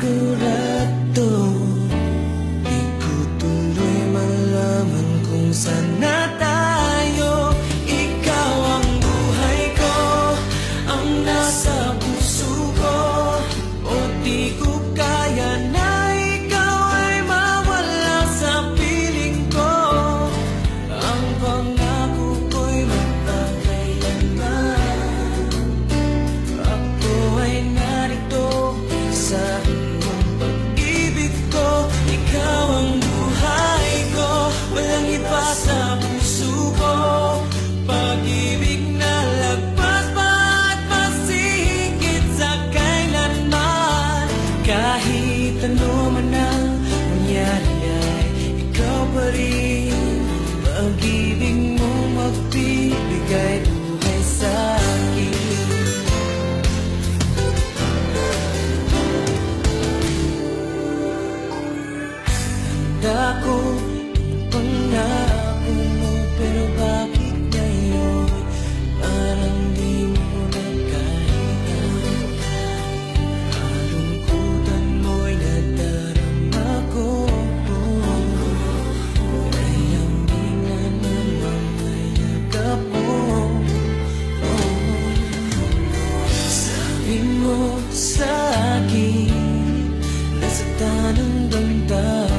sigurado di ko tuloy malaman kung saan na tayo. Ikaw ang buhay ko, ang nasa puso ko. O di ko kaya na ikaw ay mawala sa piling ko. Ang pangako ko'y magpakailanman. Ako ay narito sa iyong pag-ibig ko. Ikaw ang buhay ko, walang iba sa puso ko. Pag-ibig na lagpas pa at masigit sa kailanman. Kahit ano man ang mangyari ay ikaw pa rin. Pag-ibig mo magbibigay buhay sa akin. Handa ko yung pangako mo, pero bakit ngayon parang di mo na kaya? Kalungkutan mo'y nadarama ko. Kailangan na mamayagap mo. Sabi mo sa akin, nasaktan ang damdamin